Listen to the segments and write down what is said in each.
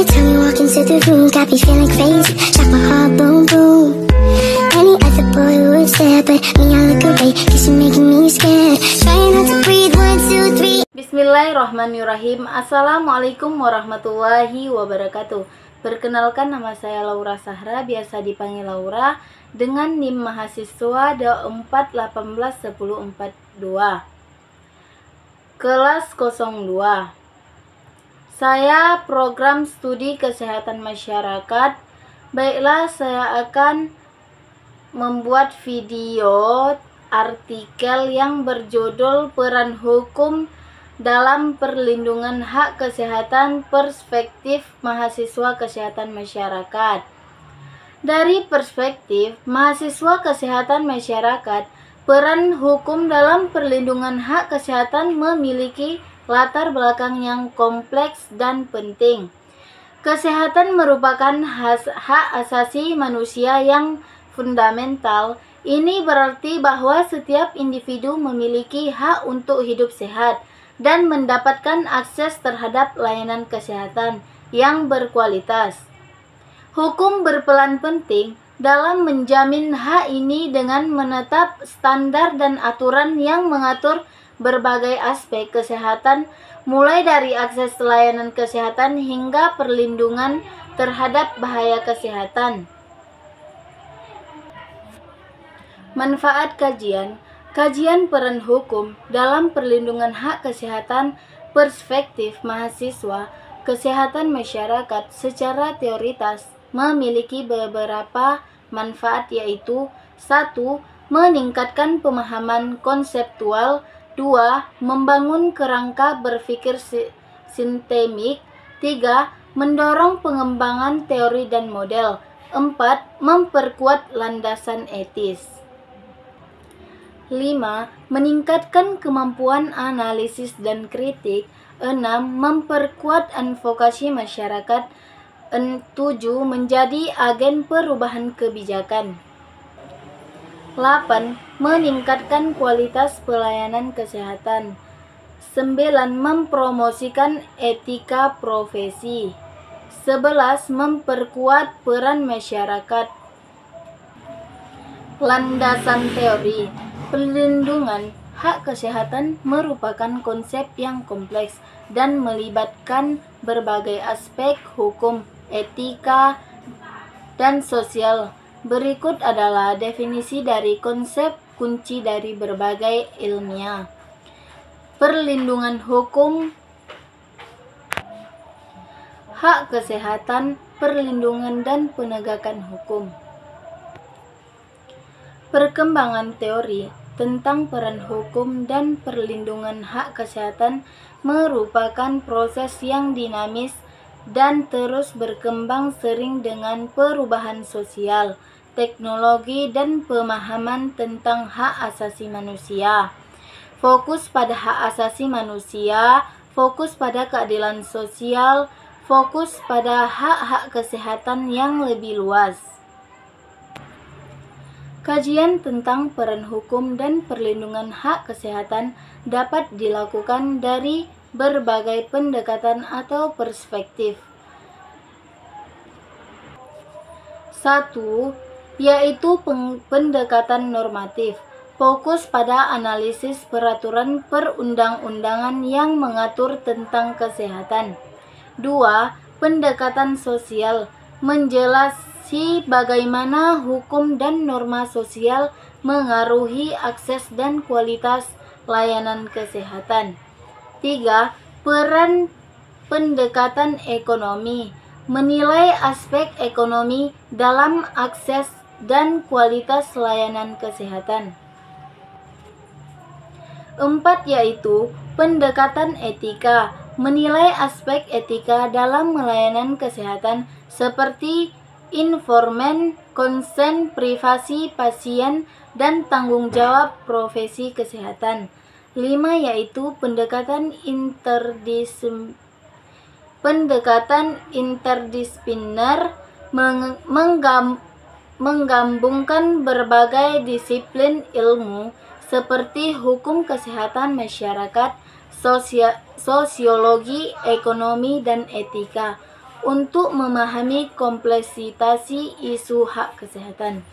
Every time you walk into the room, got me feeling crazy, like my heart boom boom. Any other boy would stare, but me I look away, cause you're making me scared. Trying not to breathe, 1, 2, 3. Bismillahirrahmanirrahim. Assalamualaikum warahmatullahi wabarakatuh. Perkenalkan, nama saya Laura Sahra, biasa dipanggil Laura, dengan NIM mahasiswa 24181042 kelas 02. Saya program studi kesehatan masyarakat. Baiklah, saya akan membuat video artikel yang berjudul Peran Hukum dalam Perlindungan Hak Kesehatan Perspektif Mahasiswa Kesehatan Masyarakat. Dari perspektif mahasiswa kesehatan masyarakat, peran hukum dalam perlindungan hak kesehatan memiliki latar belakang yang kompleks dan penting. Kesehatan merupakan hak asasi manusia yang fundamental. Ini berarti bahwa setiap individu memiliki hak untuk hidup sehat dan mendapatkan akses terhadap layanan kesehatan yang berkualitas. Hukum berperan penting dalam menjamin hak ini dengan menetap standar dan aturan yang mengatur berbagai aspek kesehatan, mulai dari akses layanan kesehatan hingga perlindungan terhadap bahaya kesehatan. Manfaat kajian. Kajian peran hukum dalam perlindungan hak kesehatan perspektif mahasiswa kesehatan masyarakat secara teoritas memiliki beberapa manfaat, yaitu 1. Meningkatkan pemahaman konseptual. 2. Membangun kerangka berpikir sistemik. 3. Mendorong pengembangan teori dan model. 4. Memperkuat landasan etis. 5. Meningkatkan kemampuan analisis dan kritik. 6. Memperkuat advokasi masyarakat. 7. Menjadi agen perubahan kebijakan. 8. Meningkatkan kualitas pelayanan kesehatan. 9. Mempromosikan etika profesi. 11. Memperkuat peran masyarakat. Landasan teori. Perlindungan hak kesehatan merupakan konsep yang kompleks dan melibatkan berbagai aspek hukum, etika, dan sosial. Berikut adalah definisi dari konsep kunci dari berbagai ilmiah. Perlindungan hukum, hak kesehatan, perlindungan dan penegakan hukum. Perkembangan teori tentang peran hukum dan perlindungan hak kesehatan merupakan proses yang dinamis dan terus berkembang sering dengan perubahan sosial, teknologi, dan pemahaman tentang hak asasi manusia. Fokus pada hak asasi manusia, fokus pada keadilan sosial, fokus pada hak-hak kesehatan yang lebih luas. Kajian tentang peran hukum dan perlindungan hak kesehatan dapat dilakukan dari berbagai pendekatan atau perspektif. 1. Yaitu pendekatan normatif, fokus pada analisis peraturan perundang-undangan yang mengatur tentang kesehatan. 2. Pendekatan sosial, menjelaskan bagaimana hukum dan norma sosial mengaruhi akses dan kualitas layanan kesehatan. 3. Peran pendekatan ekonomi, menilai aspek ekonomi dalam akses dan kualitas layanan kesehatan. 4. Yaitu pendekatan etika, menilai aspek etika dalam layanan kesehatan seperti informan, konsen, privasi pasien, dan tanggung jawab profesi kesehatan. 5. Yaitu pendekatan interdisipliner, menggabungkan berbagai disiplin ilmu seperti hukum kesehatan masyarakat, sosiologi, ekonomi, dan etika untuk memahami kompleksitas isu hak kesehatan.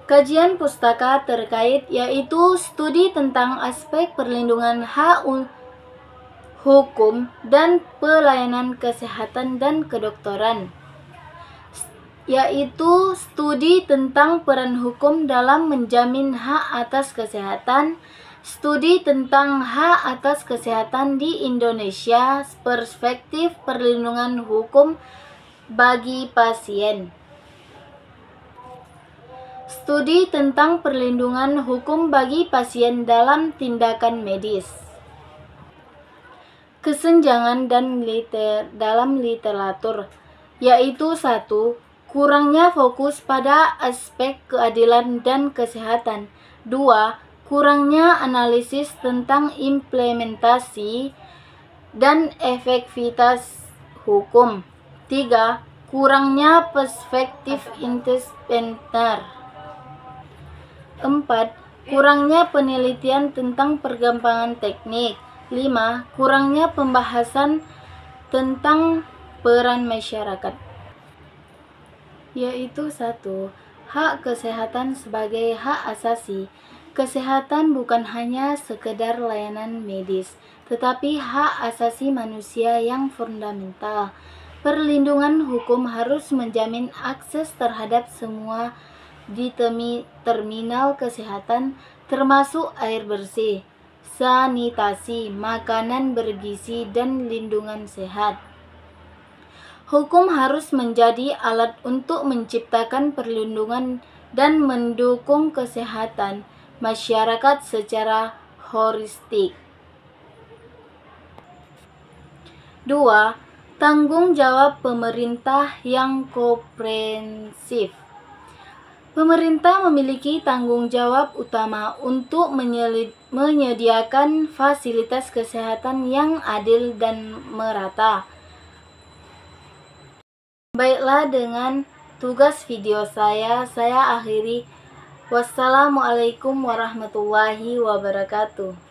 Kajian pustaka terkait yaitu studi tentang aspek perlindungan hak hukum dan pelayanan kesehatan dan kedokteran, yaitu studi tentang peran hukum dalam menjamin hak atas kesehatan, studi tentang hak atas kesehatan di Indonesia, perspektif perlindungan hukum bagi pasien. Studi tentang perlindungan hukum bagi pasien dalam tindakan medis. Kesenjangan dalam literatur, yaitu 1. Kurangnya fokus pada aspek keadilan dan kesehatan. 2. Kurangnya analisis tentang implementasi dan efektivitas hukum. 3. Kurangnya perspektif interdisipliner. 4. Kurangnya penelitian tentang perkembangan teknik. 5. Kurangnya pembahasan tentang peran masyarakat, yaitu 1. Hak kesehatan sebagai hak asasi. Kesehatan bukan hanya sekedar layanan medis, tetapi hak asasi manusia yang fundamental. Perlindungan hukum harus menjamin akses terhadap semua di terminal kesehatan, termasuk air bersih, sanitasi, makanan bergizi, dan lindungan sehat. Hukum harus menjadi alat untuk menciptakan perlindungan dan mendukung kesehatan masyarakat secara holistik. 2. Tanggung jawab pemerintah yang komprehensif. Pemerintah memiliki tanggung jawab utama untuk menyediakan fasilitas kesehatan yang adil dan merata. Baiklah, dengan tugas video saya akhiri. Wassalamualaikum warahmatullahi wabarakatuh.